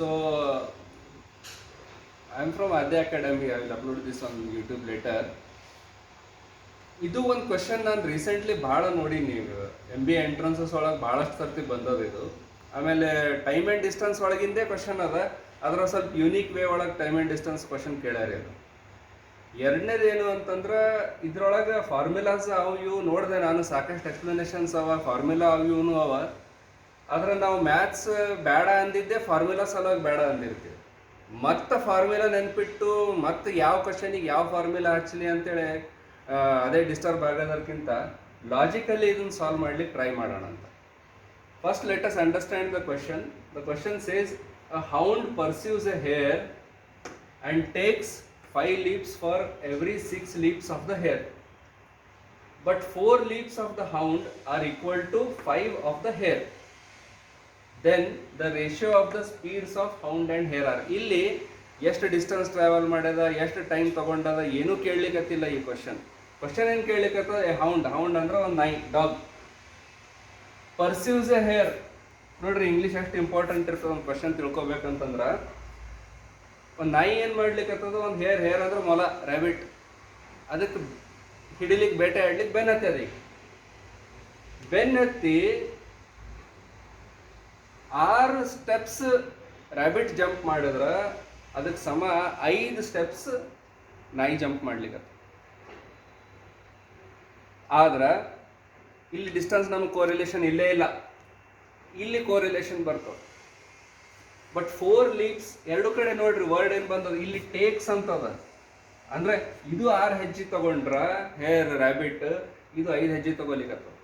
So I am from Adya Academy. I will upload this on YouTube later. ಇದು ಒಂದು question ನಾನು recently ಭಾಳ ನೋಡೀನಿ. MBA ಎಂಟ್ರನ್ಸಸ್ ಒಳಗೆ ಭಾಳಷ್ಟು ಸರ್ತಿ ಬಂದದ ಇದು. ಆಮೇಲೆ ಟೈಮ್ ಆ್ಯಂಡ್ ಡಿಸ್ಟೆನ್ಸ್ ಒಳಗಿಂದೇ ಕ್ವಶನ್ ಅದ, ಅದರ ಸ್ವಲ್ಪ ಯೂನಿಕ್ ವೇ ಒಳಗೆ ಟೈಮ್ ಆ್ಯಂಡ್ ಡಿಸ್ಟೆನ್ಸ್ ಕ್ವಶನ್ ಕೇಳ್ಯಾರ ಇದು. ಎರಡನೇದೇನು ಅಂತಂದ್ರೆ ಇದ್ರೊಳಗೆ ಫಾರ್ಮುಲಾಸ್ ಅವು ಇವು ನೋಡಿದೆ ನಾನು, ಸಾಕಷ್ಟು ಎಕ್ಸ್ಪ್ಲನೇಷನ್ಸ್ ಅವ, ಫಾರ್ಮುಲಾ ಅವು ಇವನು ಅವ. ಆದ್ರೆ ನಾವು ಮ್ಯಾಥ್ಸ್ ಬೇಡ ಅಂದಿದ್ದೆ, ಫಾರ್ಮುಲಾ ಸಲುವಾಗಿ ಬೇಡ ಅಂದಿರ್ತೀವಿ. ಮತ್ತೆ ಫಾರ್ಮುಲಾ ನೆನ್ಪಿಟ್ಟು ಮತ್ತೆ ಯಾವ ಕ್ವಶನಿಗೆ ಯಾವ ಫಾರ್ಮುಲಾ ಹಚ್ಚಲಿ ಅಂತೇಳಿ ಅದೇ ಡಿಸ್ಟರ್ಬ್ ಆಗೋದಕ್ಕಿಂತ ಲಾಜಿಕಲಿ ಇದನ್ನು ಸಾಲ್ವ್ ಮಾಡ್ಲಿಕ್ಕೆ ಟ್ರೈ ಮಾಡೋಣ ಅಂತ. First let us understand the question. The question says a hound pursues a hare and takes 5 leaps for every 6 leaps of the hare, but 4 leaps of the hound are equal to 5 of the hare. Then the ratio of the speeds of hound and hare are. ಇಲ್ಲಿ ಎಷ್ಟು distance travel ಮಾಡ್ಯದ, ಎಷ್ಟು time ತಗೊಂಡದ ಏನೂ ಕೇಳಲಿಕ್ಕತ್ತಿಲ್ಲ ಈ question ಏನು ಕೇಳಲಿಕ್ಕತ್ತದ? A hound ಅಂದ್ರೆ ಒಂದು ನಾಯಿ, dog, ಪರ್ಸ್ಯೂಸ್ a hair. ನೋಡ್ರಿ ಇಂಗ್ಲೀಷ್ ಎಷ್ಟು ಇಂಪಾರ್ಟೆಂಟ್ ಇರ್ತದೆ ಒಂದು ಕ್ವಶನ್ ತಿಳ್ಕೊಬೇಕಂತಂದ್ರೆ. ಒಂದು ನಾಯಿ ಏನು ಮಾಡ್ಲಿಕ್ಕತ್ತದ, ಒಂದು ಹೇರ್ ಅಂದ್ರೆ ಮೊಲ, ರ್ಯಾಬಿಟ್, ಅದಕ್ಕೆ ಹಿಡಿಲಿಕ್ಕೆ, ಬೇಟೆ ಆಡ್ಲಿಕ್ಕೆ ಬೆನ್ನತ್ತಿ. ಅದಕ್ಕೆ ಬೆನ್ನತ್ತಿ 6 ಸ್ಟೆಪ್ಸ್ ರ್ಯಾಬಿಟ್ ಜಂಪ್ ಮಾಡಿದ್ರೆ ಅದಕ್ಕೆ ಸಮ 5 ಸ್ಟೆಪ್ಸ್ ನಾಯಿ ಜಂಪ್ ಮಾಡ್ಲಿಕ್ಕೆ. ಆದ್ರೆ ಇಲ್ಲಿ ಡಿಸ್ಟೆನ್ಸ್ ನಮಗೆ ಕೋರಿಲೇಷನ್ ಇಲ್ಲೇ ಇಲ್ಲ, ಇಲ್ಲಿ ಕೋರಿಲೇಷನ್ ಬರ್ತದೆ. ಬಟ್ 4 ಲೀಪ್ಸ್ ಎರಡು ಕಡೆ ನೋಡ್ರಿ ವರ್ಡ್ ಏನು ಬಂದದ, ಇಲ್ಲಿ ಟೇಕ್ಸ್ ಅಂತದ. ಅಂದ್ರೆ ಇದು 6 ಹೆಜ್ಜೆ ತಗೊಂಡ್ರ ಹೇರ್ ರ್ಯಾಬಿಟ್, ಇದು 5 ಹೆಜ್ಜೆ ತಗೊಲಿಕ್ಕತ್ತದ.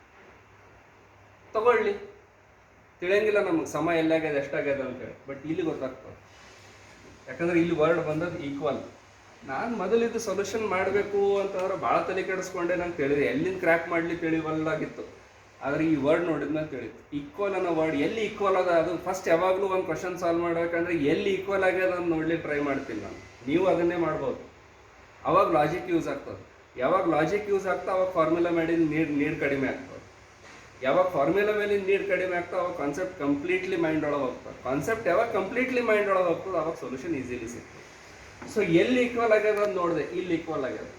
ತಗೊಳ್ಳಿ, ತಿಳಿಯಂಗಿಲ್ಲ ನಮ್ಗೆ ಸಮ ಎಲ್ಲಾಗ್ಯದ ಎಷ್ಟಾಗ್ಯದ ಅಂತೇಳಿ. ಬಟ್ ಇಲ್ಲಿ ಗೊತ್ತಾಗ್ತದೆ, ಯಾಕಂದ್ರೆ ಇಲ್ಲಿ ವರ್ಡ್ ಬಂದದ್ದು ಈಕ್ವಲ್. ನಾನು ಮೊದಲಿದ್ದು ಸೊಲ್ಯೂಷನ್ ಮಾಡಬೇಕು ಅಂತಂದ್ರೆ ಭಾಳ ತಲೆ ಕೆಡಿಸ್ಕೊಂಡೆ. ನಾನು ತಿಳಿದೆ ಎಲ್ಲಿಂದ ಕ್ರ್ಯಾಕ್ ಮಾಡಲಿ ತಿಳಿವಲ್ಲಾಗಿತ್ತು. ಆದರೆ ಈ ವರ್ಡ್ ನೋಡಿದ್ಮೇಲೆ ತಿಳಿತು. ಈಕ್ವಲ್ ಅನ್ನೋ ವರ್ಡ್ ಎಲ್ಲಿ ಈಕ್ವಲ್ ಅದ, ಅದು ಫಸ್ಟ್ ಯಾವಾಗಲೂ ಒಂದು ಕ್ವಶನ್ ಸಾಲ್ವ್ ಮಾಡ್ಬೇಕಂದ್ರೆ ಎಲ್ಲಿ ಈಕ್ವಲ್ ಆಗ್ಯದ ಅಂತ ನೋಡ್ಲಿಕ್ಕೆ ಟ್ರೈ ಮಾಡ್ತೀನಿ ನಾನು. ನೀವು ಅದನ್ನೇ ಮಾಡ್ಬೋದು. ಅವಾಗ ಲಾಜಿಕ್ ಯೂಸ್ ಆಗ್ತದೆ. ಯಾವಾಗ ಲಾಜಿಕ್ ಯೂಸ್ ಆಗ್ತಾ ಅವಾಗ ಫಾರ್ಮುಲಾ ಮೇಲಿನ ನೀರು ಕಡಿಮೆ ಆಗ್ತದೆ. ಯಾವಾಗ ಫಾರ್ಮುಲಾ ಮೇಲಿನ ನೀರು ಕಡಿಮೆ ಆಗ್ತಾ ಅವಾಗ ಕಾನ್ಸೆಪ್ಟ್ ಕಂಪ್ಲೀಟ್ಲಿ ಮೈಂಡ್ ಒಳಗೆ ಹೋಗ್ತದೆ. ಕಾನ್ಸೆಪ್ಟ್ ಯಾವಾಗ ಕಂಪ್ಲೀಟ್ಲಿ ಮೈಂಡ್ ಒಳಗೆ ಹೋಗ್ತದೆ ಅವಾಗ ಸೊಲ್ಯೂಷನ್ ಈಸಿಲಿ ಸಿಗ್ತದೆ. ಸೊ ಎಲ್ಲಿ ಈಕ್ವಲ್ ಆಗ್ಯದ ಅಂತ ನೋಡಿದೆ, ಇಲ್ಲಿ ಈಕ್ವಲ್ ಆಗ್ಯದ.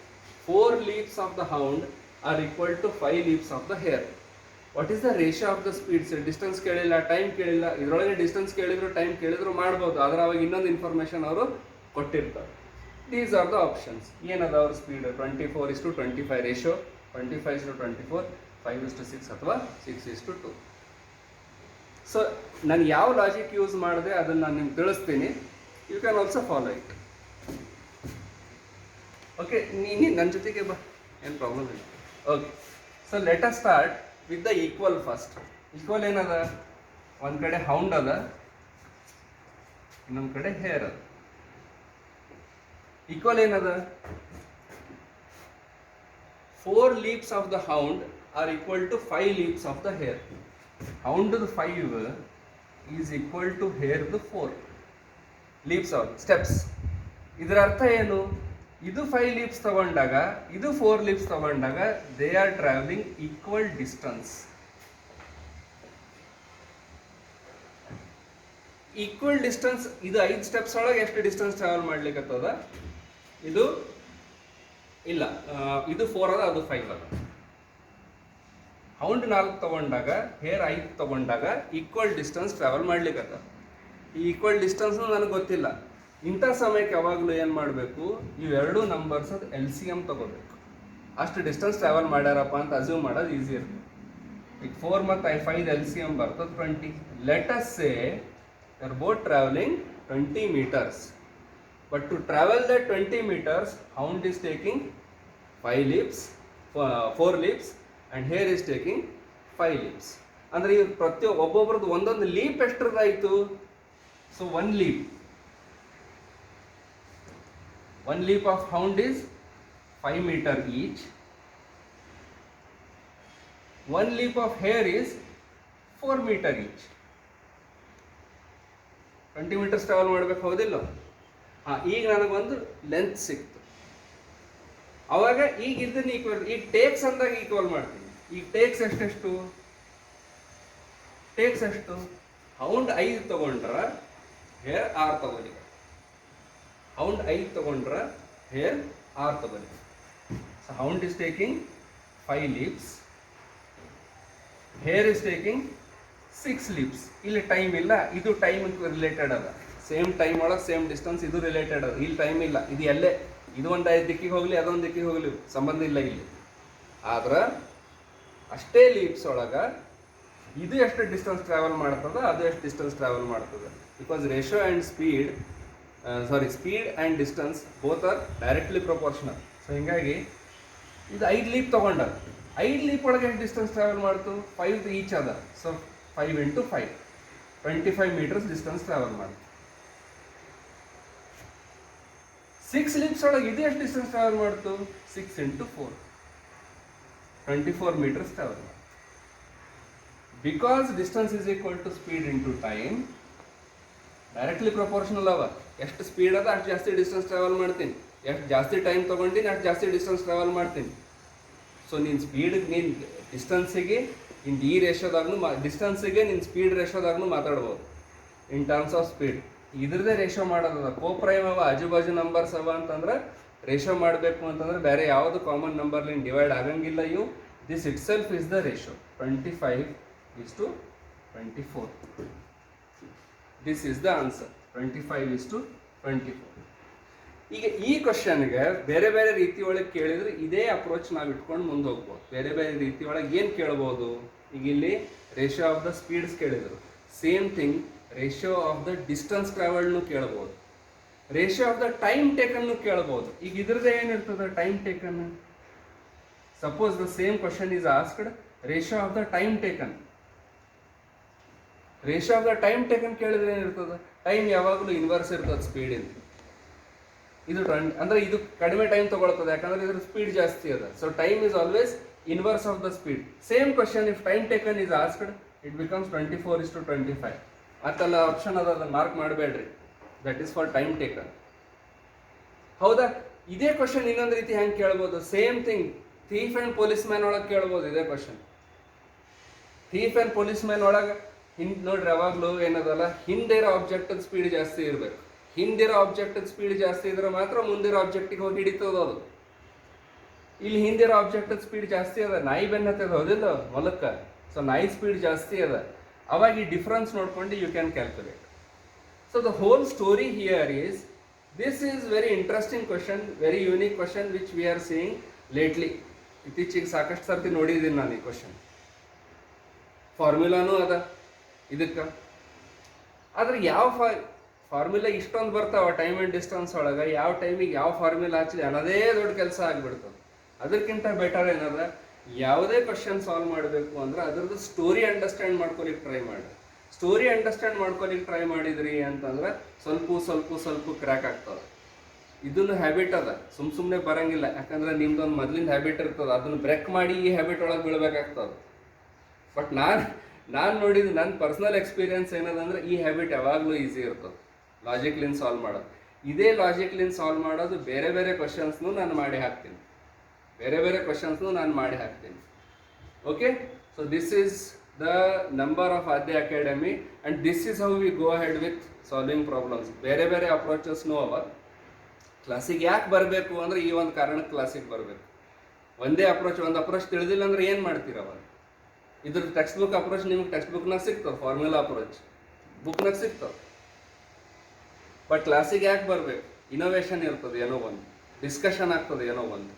4 leaps of the hound are equal to 5 leaps of the hare. What is the ratio of the speeds? Distance ಕೇಳಿಲ್ಲ, ಟೈಮ್ ಕೇಳಿಲ್ಲ. ಇದರೊಳಗೆ ಡಿಸ್ಟೆನ್ಸ್ ಕೇಳಿದ್ರು ಟೈಮ್ ಕೇಳಿದ್ರು ಮಾಡ್ಬೋದು, ಆದರೆ ಅವಾಗ ಇನ್ನೊಂದು ಇನ್ಫಾರ್ಮೇಷನ್ ಅವರು ಕೊಟ್ಟಿರ್ತಾರೆ. These are the options. ಏನದ ಅವ್ರ ಸ್ಪೀಡ್? 24:25 ರೇಷಿಯೋ, 25:24, 5:6 ಅಥವಾ 6:2. ಸೊ ನಾನು ಯಾವ ಲಾಜಿಕ್ ಯೂಸ್ ಮಾಡಿದೆ ಅದನ್ನು ನಾನು ನಿಮ್ಗೆ ತಿಳಿಸ್ತೀನಿ. You can also follow it. Okay, ನೀನು ನನ್ನ ಜೊತೆಗೆ ಬಾ, ಏನು ಪ್ರಾಬ್ಲಮ್ ಇಲ್ಲ. Okay, so let us start with the equal first. Equal ಏನದ? ಒಂದು ಕಡೆ ಹೌಂಡ್ ಅದ, ಇನ್ನೊಂದು ಕಡೆ ಹೇರ್ ಅದ. ಈಕ್ವಲ್ ಏನದ? 4 leaps of the hound are equal to 5 leaps of the hare. ಹೌಂಡ್ದು 5 ಈಸ್ ಈಕ್ವಲ್ ಟು ಹೇರ್ದು 4 ಲೀಪ್ಸ್ ಆಫ್ ಸ್ಟೆಪ್ಸ್. ಇದರ ಅರ್ಥ ಏನು? ಇದು 5 ಲೀಪ್ಸ್ ತಗೊಂಡಾಗ ಇದು 4 ಲೀಪ್ಸ್ ತಗೊಂಡಾಗ they are travelling equal distance. Equal distance. ಇದು 5 ಸ್ಟೆಪ್ಸ್ ಒಳಗೆ ಎಷ್ಟು ಡಿಸ್ಟೆನ್ಸ್ ಟ್ರಾವೆಲ್ ಮಾಡ್ಲಿಕ್ಕತ್ತದ? ಇದು ಇಲ್ಲ, ಇದು 4 ಅದ, ಅದು 5 ಅದ. ಹೌಂಡ್ 4 ತಗೊಂಡಾಗ ಹೇರ್ 5 ತಗೊಂಡಾಗ ಈಕ್ವಲ್ ಡಿಸ್ಟೆನ್ಸ್ ಟ್ರಾವೆಲ್ ಮಾಡ್ಲಿಕ್ಕತ್ತ. ಈ ಈಕ್ವಲ್ ಡಿಸ್ಟೆನ್ಸ್ನು ನನಗೆ ಗೊತ್ತಿಲ್ಲ. ಇಂಥ ಸಮಯಕ್ಕೆ ಯಾವಾಗಲೂ ಏನು ಮಾಡಬೇಕು, ಇವೆರಡು ನಂಬರ್ಸ್ ಅದು LCM ತಗೋಬೇಕು. ಅಷ್ಟು ಡಿಸ್ಟೆನ್ಸ್ ಟ್ರಾವೆಲ್ ಮಾಡ್ಯಾರಪ್ಪ ಅಂತ ಅಸ್ಯೂಮ್ ಮಾಡೋದು ಈಸಿ ಇರ್ತದೆ. ಈಗ 4 ಮತ್ತು 5 LCM ಬರ್ತದೆ 20. Let us say you are both travelling 20 meters. But to travel the 20 meters, hound is taking 5 leaps, 4 leaps, and hare is taking 5 leaps. ಅಂದರೆ ಇವ್ರು ಒಬ್ಬೊಬ್ರದ್ದು ಒಂದೊಂದು ಲೀಪ್ ಎಷ್ಟರದಾಯಿತು? So 1 leap. 1 leap of hound is 5 meters each. 1 leap of hare is 4 meters each. 20 meters travel ಮಾಡ್ಬೇಕು, ಹೌದಿಲ್ಲ? ಈಗ ನನಗೊಂದು length ಸಿಕ್ತು. ಅವಾಗ ಈಗ ಇದನ್ನ ಈಕ್ವಲ್, ಈಗ ಟೇಕ್ಸ್ ಅಂದಾಗ ಈಕ್ವಲ್ ಮಾಡ್ತೀನಿ. ಈಗ ಟೇಕ್ಸ್ ಎಷ್ಟು? ಹೌಂಡ್ 5 ತಗೊಂಡ್ರ ಹೇರ್ ಆರ್ ತಗೊಳ್ಳಿ. ಹೌಂಡ್ 5 ತಗೊಂಡ್ರೆ ಹೇರ್ ಆರ್ ತಗೊಳ್ಳಿ. So hound is taking 5 leaves, hair is taking 6 leaves. ಇಲ್ಲಿ ಟೈಮ್ ಇಲ್ಲ, ಇದು ಟೈಮ್ ರಿಲೇಟೆಡ್ ಅದ. ಸೇಮ್ ಟೈಮ್ ಒಳಗೆ ಸೇಮ್ ಡಿಸ್ಟೆನ್ಸ್ ಇದು ರಿಲೇಟೆಡ್ ಅದ. ಇಲ್ಲಿ ಟೈಮ್ ಇಲ್ಲ, ಇದು ಎಲ್ಲೇ ಇದು ಒಂದು ದಿಕ್ಕಿಗೆ ಹೋಗಲಿ ಅದೊಂದು ದಿಕ್ಕಿಗೆ ಹೋಗಲಿ ಸಂಬಂಧ ಇಲ್ಲ ಇಲ್ಲಿ. ಆದ್ರೆ ಅಷ್ಟೇ ಲೀವ್ಸ್ ಒಳಗೆ ಇದು ಎಷ್ಟು ಡಿಸ್ಟೆನ್ಸ್ ಟ್ರಾವೆಲ್ ಮಾಡ್ತದೆ, ಅದು ಎಷ್ಟು ಡಿಸ್ಟೆನ್ಸ್ ಟ್ರಾವೆಲ್ ಮಾಡ್ತದೆ. Because ratio and speed speed and distance both are directly proportional. So ಹೀಗಾಗಿ ಇದು 5 ಲೀಪ್ ತೊಗೊಂಡ 5 ಲೀಪ್ ಒಳಗೆ ಎಷ್ಟು ಡಿಸ್ಟೆನ್ಸ್ ಟ್ರಾವೆಲ್ ಮಾಡ್ತು, 5 ಈಚ್ ಅದ. ಸೊ 5 × 5 25 ಮೀಟರ್ಸ್ ಡಿಸ್ಟೆನ್ಸ್ ಟ್ರಾವೆಲ್ ಮಾಡ್ತು. 6 ಲೀಪ್ಸ್ ಒಳಗೆ ಇದು ಎಷ್ಟು ಡಿಸ್ಟೆನ್ಸ್ ಟ್ರಾವೆಲ್ ಮಾಡ್ತು, 6 × 4 24 ಮೀಟರ್ಸ್ ಟ್ರಾವೆಲ್ ಮಾಡ್ತು. Because distance is equal to speed into time, directly proportional ಅವ. ಎಷ್ಟು ಸ್ಪೀಡ್ ಅದ ಅಷ್ಟು ಜಾಸ್ತಿ ಡಿಸ್ಟೆನ್ಸ್ ಟ್ರಾವೆಲ್ ಮಾಡ್ತೀನಿ, ಎಷ್ಟು ಜಾಸ್ತಿ ಟೈಮ್ ತೊಗೊಂಡಿನಿ ಅಷ್ಟು ಜಾಸ್ತಿ ಡಿಸ್ಟೆನ್ಸ್ ಟ್ರಾವೆಲ್ ಮಾಡ್ತೀನಿ. ಸೊ ನಿನ್ನ ಸ್ಪೀಡಿಗೆ ನೀನು ಡಿಸ್ಟೆನ್ಸಿಗೆ ಇನ್ ಈ ರೇಷೋದಾಗೂ ಡಿಸ್ಟೆನ್ಸಿಗೆ ನಿನ್ನ ಸ್ಪೀಡ್ ರೇಷೋದಾಗೂ ಮಾತಾಡ್ಬೋದು ಇನ್ ಟರ್ಮ್ಸ್ ಆಫ್ ಸ್ಪೀಡ್. ಇದ್ರದ್ದೇ ರೇಷೋ ಮಾಡೋದದ. ಕೋಪ್ರೈಮ್ ಅವ ಆಜು ಬಾಜು ನಂಬರ್ಸ್ ಅವ ಅಂತಂದ್ರೆ ರೇಷೋ ಮಾಡಬೇಕು ಅಂತಂದ್ರೆ ಬೇರೆ ಯಾವುದು ಕಾಮನ್ ನಂಬರ್ಲಿಂದ ಡಿವೈಡ್ ಆಗಂಗಿಲ್ಲ ಇವು. This it self is the ratio 25:24. This is the answer 25:24. ಈಗ ಈ ಕ್ವಶನ್ಗೆ ಬೇರೆ ಬೇರೆ ರೀತಿ ಒಳಗೆ ಕೇಳಿದ್ರೆ ಇದೇ ಅಪ್ರೋಚ್ ನಾವು ಇಟ್ಕೊಂಡು ಮುಂದೆ ಹೋಗ್ಬೋದು. ಬೇರೆ ಬೇರೆ ರೀತಿ ಒಳಗೆ ಏನು ಕೇಳ್ಬೋದು, ಈಗ ಇಲ್ಲಿ ರೇಷಿಯೋ ಆಫ್ ದ ಸ್ಪೀಡ್ಸ್ ಕೇಳಿದರು. Same thing ratio of the distance ಟ್ರಾವೆಲ್ನು ಕೇಳ್ಬೋದು, ರೇಷಿಯೋ ಆಫ್ ದ ಟೈಮ್ ಟೇಕನ್ನು ಕೇಳ್ಬೋದು. ಈಗ ಇದ್ರದ್ದು ಏನಿರ್ತದೆ time taken. Suppose the same question is asked ratio of the time taken. Ratio of the time taken ಕೇಳಿದ್ರೆ ಏನಿರ್ತದೆ, ಟೈಮ್ ಯಾವಾಗಲೂ ಇನ್ವರ್ಸ್ ಇರ್ತದೆ ಸ್ಪೀಡಿಂದ. ಇದು ಅಂದರೆ ಇದು ಕಡಿಮೆ ಟೈಮ್ ತೊಗೊಳ್ತದೆ ಯಾಕಂದ್ರೆ ಇದ್ರ ಸ್ಪೀಡ್ ಜಾಸ್ತಿ ಅದ. So time is always inverse of the speed. Same question if time taken is asked it becomes 24:25. ಮತ್ತೆಲ್ಲ ಆಪ್ಷನ್ ಅದ, ಅದನ್ನು ಮಾರ್ಕ್ ಮಾಡಬೇಡ್ರಿ. That is for time taken. ಹೌದಾ? ಇದೇ ಕ್ವಶನ್ ಇನ್ನೊಂದು ರೀತಿ ಹೆಂಗೆ ಕೇಳ್ಬೋದು, same thing thief and police man ಒಳಗೆ ಕೇಳ್ಬೋದು ಇದೇ question. Thief and police man ಒಳಗೆ ನೋಡ್ರಿ ಯಾವಾಗಲೂ ಏನದಲ್ಲ, ಹಿಂದಿರೋ ಆಬ್ಜೆಕ್ಟ್ ಸ್ಪೀಡ್ ಜಾಸ್ತಿ ಇರಬೇಕು. ಹಿಂದಿರೋ ಆಬ್ಜೆಕ್ಟ್ ಸ್ಪೀಡ್ ಜಾಸ್ತಿ ಇದ್ರೆ ಮಾತ್ರ ಮುಂದಿರೋ ಆಬ್ಜೆಕ್ಟಿಗೆ ಹೋಗಿ ಹಿಡಿತದ ಅದು. ಇಲ್ಲಿ ಹಿಂದಿರೋ ಆಬ್ಜೆಕ್ಟ್ ಸ್ಪೀಡ್ ಜಾಸ್ತಿ ಅದ, ನಾಯಿ ಬೆನ್ನತ್ತದ ಹೌದಿಲ್ಲ ಹೊಲಕ್ಕೆ. ಸೊ ನಾಯಿ ಸ್ಪೀಡ್ ಜಾಸ್ತಿ ಅದ, ಅವಾಗ ಈ ಡಿಫ್ರೆನ್ಸ್ ನೋಡ್ಕೊಂಡು you can calculate. So the whole story here is this is very interesting question, very unique question which we are seeing lately. ಇತ್ತೀಚೆಗೆ ಸಾಕಷ್ಟು ಸರ್ತಿ ನೋಡಿದ್ದೀನಿ ನಾನು ಈ ಕ್ವಶನ್. ಫಾರ್ಮುಲಾನೂ ಅದ ಇದಕ್ಕೆ. ಆದ್ರೆ ಯಾವ ಫಾರ್ಮುಲಾ ಇಷ್ಟೊಂದು ಬರ್ತಾವ ಟೈಮ್ ಆ್ಯಂಡ್ ಡಿಸ್ಟೆನ್ಸ್ ಒಳಗೆ, ಯಾವ ಟೈಮಿಗೆ ಯಾವ ಫಾರ್ಮುಲಾ ಹಚ್ಚಿದೆ ಅನ್ನೋದೇ ದೊಡ್ಡ ಕೆಲಸ ಆಗಿಬಿಡ್ತದೆ. ಅದಕ್ಕಿಂತ ಬೆಟರ್ ಏನದ, ಯಾವುದೇ ಕ್ವಶನ್ ಸಾಲ್ವ್ ಮಾಡಬೇಕು ಅಂದ್ರೆ ಅದ್ರದ್ದು ಸ್ಟೋರಿ ಅಂಡರ್ಸ್ಟ್ಯಾಂಡ್ ಮಾಡ್ಕೊಲಿಕ್ಕೆ ಟ್ರೈ ಮಾಡಿ. ಸ್ಟೋರಿ ಅಂಡರ್ಸ್ಟ್ಯಾಂಡ್ ಮಾಡ್ಕೊಲಿಕ್ಕೆ ಟ್ರೈ ಮಾಡಿದ್ರಿ ಅಂತಂದ್ರೆ ಸ್ವಲ್ಪ ಕ್ರ್ಯಾಕ್ ಆಗ್ತದೆ. ಇದನ್ನು ಹ್ಯಾಬಿಟ್ ಅದ, ಸುಮ್ಮನೆ ಬರಂಗಿಲ್ಲ. ಯಾಕಂದ್ರೆ ನಿಮ್ದೊಂದು ಮೊದಲಿಂದ ಹ್ಯಾಬಿಟ್ ಇರ್ತದೆ, ಅದನ್ನು ಬ್ರೇಕ್ ಮಾಡಿ ಈ ಹ್ಯಾಬಿಟ್ ಒಳಗೆ ಬೀಳ್ಬೇಕಾಗ್ತದೆ. ಬಟ್ ನಾನು ನೋಡಿದ್ದು ನನ್ನ ಪರ್ಸ್ನಲ್ ಎಕ್ಸ್ಪೀರಿಯನ್ಸ್ ಏನದಂದ್ರೆ ಈ ಹ್ಯಾಬಿಟ್ ಯಾವಾಗಲೂ ಈಸಿ ಇರ್ತದೆ ಲಾಜಿಕ್ಲಿಂದ ಸಾಲ್ವ್ ಮಾಡೋದು. ಇದೇ ಲಾಜಿಕ್ಲಿಂದ ಸಾಲ್ವ್ ಮಾಡೋದು ಬೇರೆ ಬೇರೆ ಕ್ವಶನ್ಸ್ನು ನಾನು ಮಾಡಿ ಹಾಕ್ತೀನಿ. Okay, so this is the number of Aadya academy and this is how we go ahead with solving problems. ಬೇರೆ ಬೇರೆ ಅಪ್ರೋಚಸ್ನೂ ಅವ. ಕ್ಲಾಸಿಗೆ ಯಾಕೆ ಬರಬೇಕು ಅಂದರೆ ಈ ಒಂದು ಕಾರಣಕ್ಕೆ ಕ್ಲಾಸಿಗೆ ಬರಬೇಕು. ಒಂದೇ ಅಪ್ರೋಚ್, ಒಂದು ಅಪ್ರೋಚ್ ತಿಳಿದಿಲ್ಲ ಅಂದ್ರೆ ಏನು ಮಾಡ್ತೀರವ? ಇದ್ರ ಟೆಕ್ಸ್ಟ್ ಬುಕ್ ಅಪ್ರೋಚ್ ನಿಮ್ಗೆ ಟೆಕ್ಸ್ಟ್ ಬುಕ್ನಾಗ ಸಿಗ್ತದೆ, ಫಾರ್ಮುಲಾ ಅಪ್ರೋಚ್ ಬುಕ್ನಾಗ ಸಿಗ್ತದೆ. ಬಟ್ ಕ್ಲಾಸಿಗೆ ಯಾಕೆ ಬರಬೇಕು? ಇನೋವೇಷನ್ ಇರ್ತದೆ, ಏನೋ ಒಂದು ಡಿಸ್ಕಷನ್ ಆಗ್ತದೆ, ಏನೋ ಒಂದು.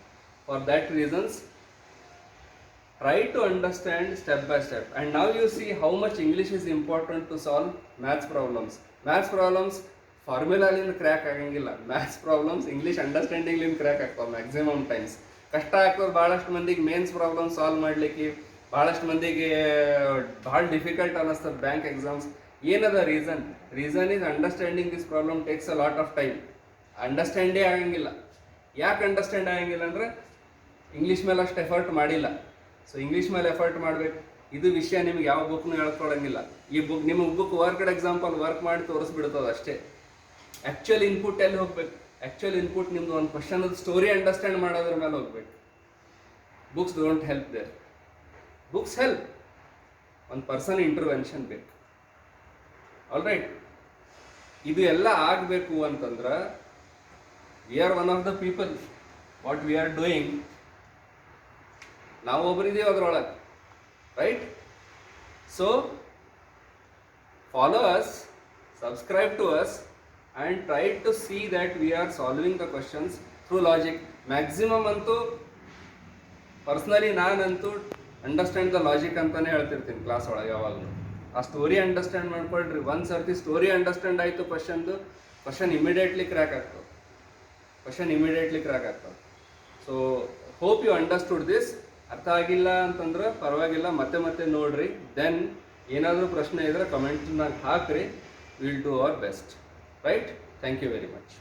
For that reasons try to understand step by step. And now you see how much English is important to solve maths problems. Maths problems formula ಲಿಂದ ಕ್ರ್ಯಾಕ್ ಆಗಂಗಿಲ್ಲ. ಮ್ಯಾಥ್ಸ್ ಪ್ರಾಬ್ಲಮ್ಸ್ ಇಂಗ್ಲೀಷ್ ಅಂಡರ್ಸ್ಟ್ಯಾಂಡಿಂಗ್ ಲಿಂದ crack ಆಗ್ತಾವೆ maximum times. ಕಷ್ಟ ಆಗ್ತದೆ ಭಾಳಷ್ಟು ಮಂದಿಗೆ mains problem solve ಮಾಡಲಿಕ್ಕೆ, ಭಾಳಷ್ಟು ಮಂದಿಗೆ ಭಾಳ ಡಿಫಿಕಲ್ಟ್ ಅನ್ನಿಸ್ತದೆ ಬ್ಯಾಂಕ್ ಎಕ್ಸಾಮ್ಸ್. ಏನದ reason is understanding this problem takes a lot of time. ಅಂಡರ್ಸ್ಟ್ಯಾಂಡೇ ಆಗಂಗಿಲ್ಲ. ಯಾಕೆ ಅಂಡರ್ಸ್ಟ್ಯಾಂಡ್ ಆಗಂಗಿಲ್ಲ ಅಂದರೆ ಇಂಗ್ಲೀಷ್ ಮೇಲೆ ಅಷ್ಟು ಎಫರ್ಟ್ ಮಾಡಿಲ್ಲ. ಸೊ ಇಂಗ್ಲೀಷ್ ಮೇಲೆ ಎಫರ್ಟ್ ಮಾಡಬೇಕು. ಇದು ವಿಷಯ ನಿಮ್ಗೆ ಯಾವ ಬುಕ್ನು ಹೇಳ್ಕೊಳಂಗಿಲ್ಲ. ಈ ಬುಕ್ ನಿಮಗೆ ಬುಕ್ ವರ್ಕ್ಡ್ ಎಕ್ಸಾಂಪಲ್ ವರ್ಕ್ ಮಾಡಿ ತೋರಿಸ್ಬಿಡ್ತದೆ ಅಷ್ಟೇ. ಆ್ಯಕ್ಚುಯಲ್ ಇನ್ಪುಟ್ ಎಲ್ಲಿ ಹೋಗ್ಬೇಕು? ಆ್ಯಕ್ಚುಯಲ್ ಇನ್ಪುಟ್ ನಿಮ್ದು ಒಂದು ಕ್ವಶನ್ ಸ್ಟೋರಿ ಅಂಡರ್ಸ್ಟ್ಯಾಂಡ್ ಮಾಡೋದ್ರ ಮೇಲೆ ಹೋಗ್ಬೇಕು. Books don't help there. Books help, ಒಂದು ಪರ್ಸನ್ ಇಂಟರ್ವೆನ್ಷನ್ ಬೇಕು. ಆಲ್ ರೈಟ್, ಇದು ಎಲ್ಲ ಆಗಬೇಕು ಅಂತಂದ್ರೆ we are one of the people. What we are doing, ನಾವು ಒಬ್ಬರಿದ್ದೀವಿ ಅದರೊಳಗೆ, right? So follow us, subscribe to us, and try to see that we are solving the questions through logic. Maximum ಅಂತೂ personally ನಾನಂತೂ understand the logic ಅಂತಾನೆ ಹೇಳ್ತಿರ್ತೀನಿ class ಒಳಗೆ ಯಾವಾಗಲೂ. ಆ story understand ಮಾಡ್ಕೊಳ್ರಿ. ಒಂದು ಸರ್ತಿ ಸ್ಟೋರಿ ಅಂಡರ್ಸ್ಟ್ಯಾಂಡ್ ಆಯಿತು ಕ್ವಶನ್ ಇಮಿಡಿಯೇಟ್ಲಿ ಕ್ರ್ಯಾಕ್ ಆಗ್ತದೆ. So hope you understood this. ಅರ್ಥ ಆಗಿಲ್ಲ ಅಂತಂದ್ರೆ ಪರವಾಗಿಲ್ಲ, ಮತ್ತೆ ನೋಡ್ರಿ. ದೆನ್ ಏನಾದರೂ ಪ್ರಶ್ನೆ ಇದ್ದರೆ ಕಮೆಂಟ್ನಾಗ ಹಾಕ್ರಿ. Will do our best, right? Thank you very much.